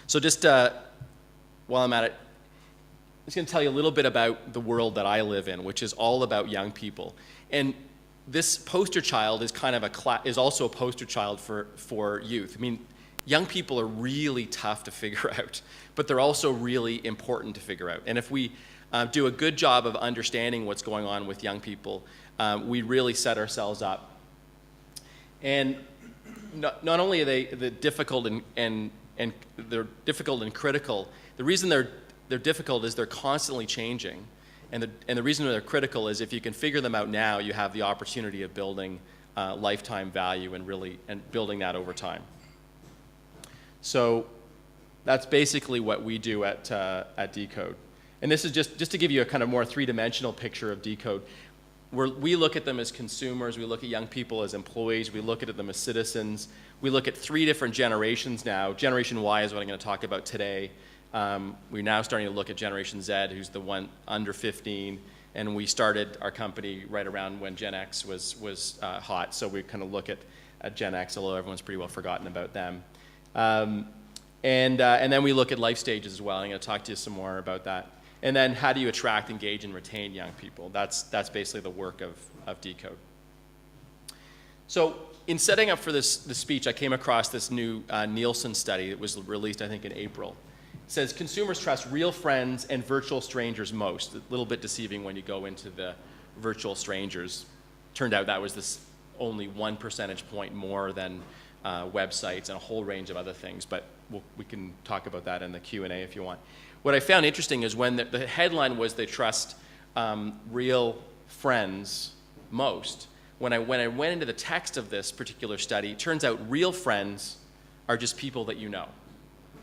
So just while I'm at it, I'm just going to tell you a little bit about the world that I live in, which is all about young people. And this poster child is kind of is also a poster child for youth. I mean, young people are really tough to figure out, but they're also really important to figure out. And if we do a good job of understanding what's going on with young people, we really set ourselves up. And not only are they difficult and they're difficult and critical, the reason they're difficult is they're constantly changing. And the reason they're critical is if you can figure them out now, you have the opportunity of building lifetime value and building that over time. So that's basically what we do at Decode. And this is just to give you a kind of more three-dimensional picture of Decode. We look at them as consumers, we look at young people as employees, we look at them as citizens. We look at 3 different generations now. Generation Y is what I'm going to talk about today. We're now starting to look at Generation Z, who's the one under 15, and we started our company right around when Gen X was hot, so we kind of look at Gen X, although everyone's pretty well forgotten about them. And then we look at life stages as well. I'm going to talk to you some more about that. And then how do you attract, engage, and retain young people? That's basically the work of Decode. So in setting up for this speech, I came across this new Nielsen study that was released, I think, in April. It says consumers trust real friends and virtual strangers most. A little bit deceiving when you go into the virtual strangers. Turned out that was only 1 percentage point more than websites and a whole range of other things, but we can talk about that in the Q&A if you want. What I found interesting is when the headline was they trust real friends most. When I went into the text of this particular study, it turns out real friends are just people that you know.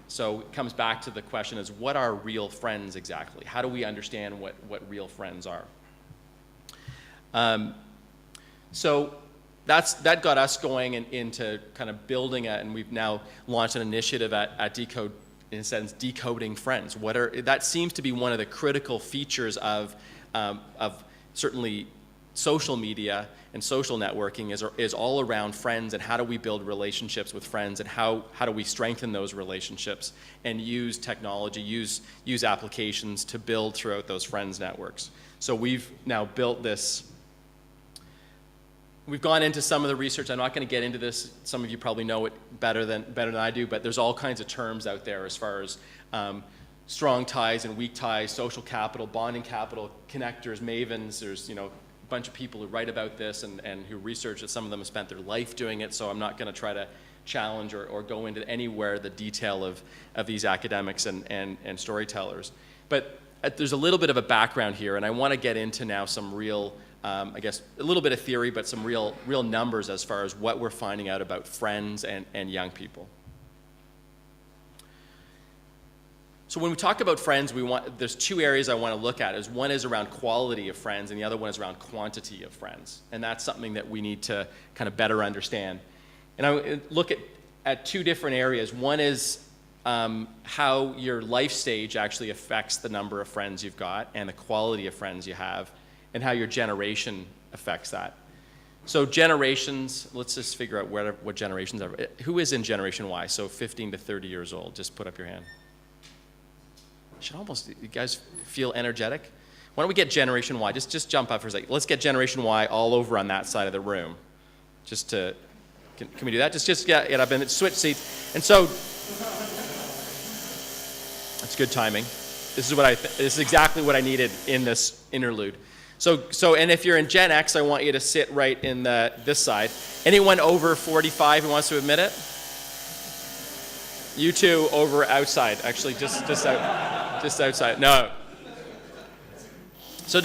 So it comes back to the question is, what are real friends exactly? How do we understand what real friends are? So that got us going into kind of building and we've now launched an initiative at Decode, in a sense, decoding friends. That seems to be one of the critical features of certainly social media and social networking is all around friends and how do we build relationships with friends and how do we strengthen those relationships and use technology, use applications to build throughout those friends networks. So we've now built this. We've gone into some of the research. I'm not going to get into this. Some of you probably know it better than I do, but there's all kinds of terms out there as far as strong ties and weak ties, social capital, bonding capital, connectors, mavens. There's a bunch of people who write about this and who research it. Some of them have spent their life doing it, so I'm not going to try to challenge or go into anywhere the detail of these academics and storytellers. But there's a little bit of a background here, and I want to get into now some real I guess a little bit of theory, but some real numbers as far as what we're finding out about friends and young people. So when we talk about friends, there's 2 areas I want to look at. One is around quality of friends, and the other one is around quantity of friends. And that's something that we need to kind of better understand. And I look at 2 different areas. One is how your life stage actually affects the number of friends you've got and the quality of friends you have, and how your generation affects that. So generations, let's just figure out what generations are. Who is in Generation Y? So 15 to 30 years old. Just put up your hand. You guys feel energetic? Why don't we get Generation Y? Just jump up for a second. Let's get Generation Y all over on that side of the room. Can we do that? Just get up and switch seats. And so, that's good timing. This is exactly what I needed in this interlude. So, and if you're in Gen X, I want you to sit right in this side. Anyone over 45 who wants to admit it? You two over outside, actually, just outside. No. So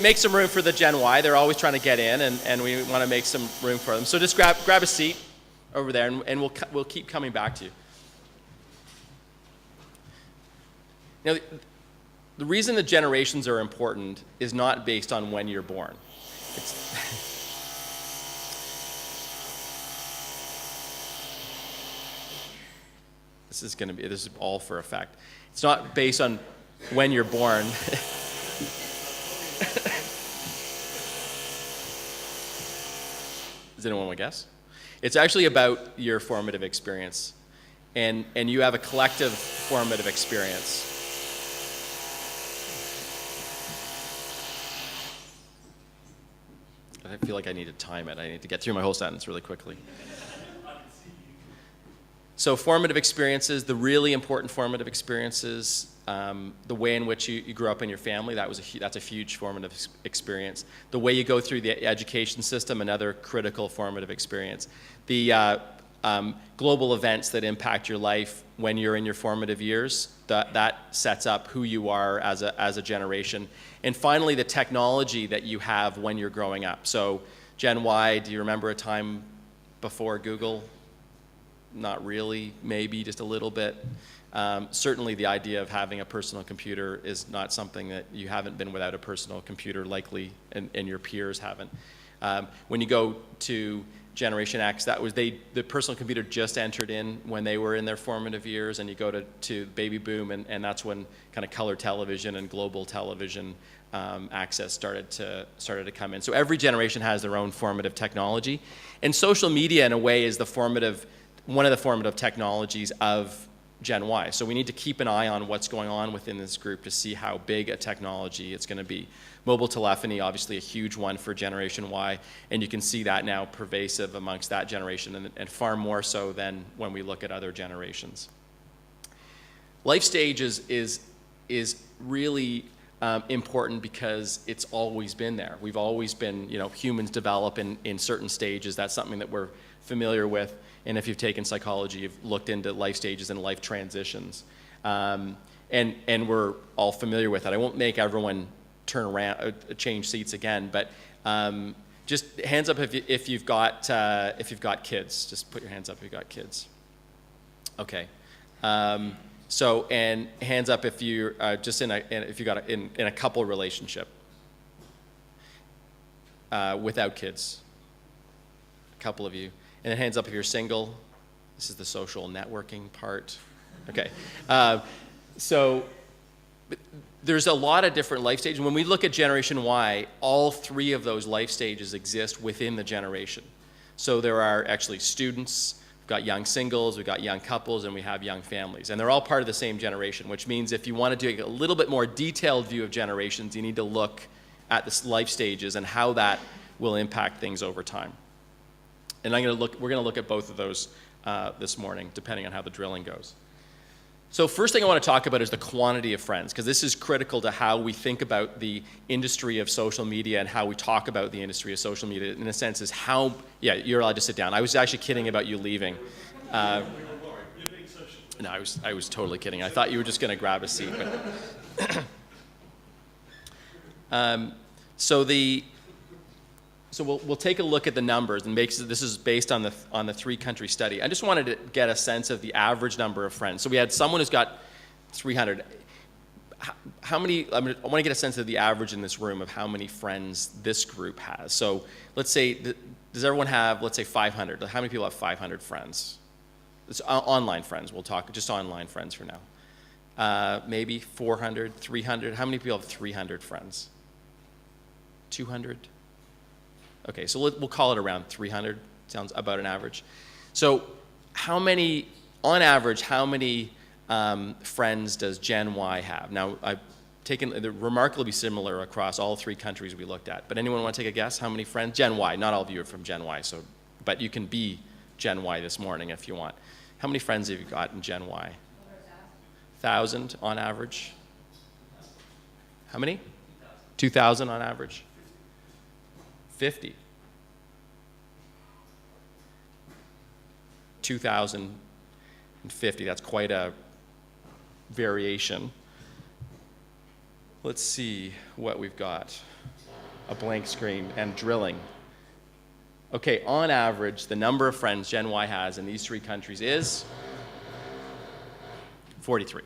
make some room for the Gen Y. They're always trying to get in, and we want to make some room for them. So just grab a seat over there, and we'll keep coming back to you. Now, the reason the generations are important is not based on when you're born. This is all for effect. It's not based on when you're born. Does anyone want to guess? It's actually about your formative experience. and you have a collective formative experience. I feel like I need to time it. I need to get through my whole sentence really quickly. So formative experiences, the really important formative experiences, the way in which you grew up in your family, that's a huge formative experience. The way you go through the education system, another critical formative experience. The global events that impact your life when you're in your formative years, that sets up who you are as a generation. And finally, the technology that you have when you're growing up. So Gen Y, do you remember a time before Google? Not really, maybe just a little bit. Certainly the idea of having a personal computer is not something that you haven't been without a personal computer, likely, and your peers haven't. When you go to Generation X, the personal computer just entered in when they were in their formative years, and you go to baby boom, and that's when kind of color television and global television access started to come in. So every generation has their own formative technology, and social media in a way is one of the formative technologies of Gen Y. So we need to keep an eye on what's going on within this group to see how big a technology it's going to be. Mobile telephony, obviously a huge one for Generation Y, and you can see that now pervasive amongst that generation, and far more so than when we look at other generations. Life stages is really important because it's always been there. We've always been, humans develop in certain stages. That's something that we're familiar with. And if you've taken psychology, you've looked into life stages and life transitions. And we're all familiar with it. I won't make everyone turn around, change seats again, but just hands up if you've got kids. Just put your hands up if you've got kids. Okay. So, and hands up if you're just if you got in a couple relationship without kids. A couple of you. And then hands up if you're single. This is the social networking part. Okay. So there's a lot of different life stages. When we look at Generation Y, all three of those life stages exist within the generation. So there are actually students, we've got young singles, we've got young couples, and we have young families. And they're all part of the same generation, which means if you want to do a little bit more detailed view of generations, you need to look at the life stages and how that will impact things over time. And we're going to look at both of those this morning, depending on how the drilling goes. So first thing I want to talk about is the quantity of friends, because this is critical to how we think about the industry of social media and how we talk about the industry of social media. In a sense, is how, yeah, you're allowed to sit down. I was actually kidding about you leaving. No, I was totally kidding. I thought you were just going to grab a seat. But So we'll take a look at the numbers, and this is based on the 3-country study. I just wanted to get a sense of the average number of friends. So we had someone who's got 300. How many? I want to get a sense of the average in this room of how many friends this group has. So let's say, does everyone have, let's say, 500? How many people have 500 friends? It's online friends. We'll talk just online friends for now. Maybe 400, 300. How many people have 300 friends? 200? Okay, so we'll call it around 300. Sounds about an average. So on average, how many friends does Gen Y have? Now, I've taken, they're remarkably similar across all 3 countries we looked at. But anyone want to take a guess? How many friends? Gen Y, not all of you are from Gen Y, but you can be Gen Y this morning if you want. How many friends have you got in Gen Y? 1,000 on average? How many? 2,000 on average? 50. 2,050, that's quite a variation. Let's see what we've got. A blank screen and drilling. Okay, on average, the number of friends Gen Y has in these 3 countries is 43.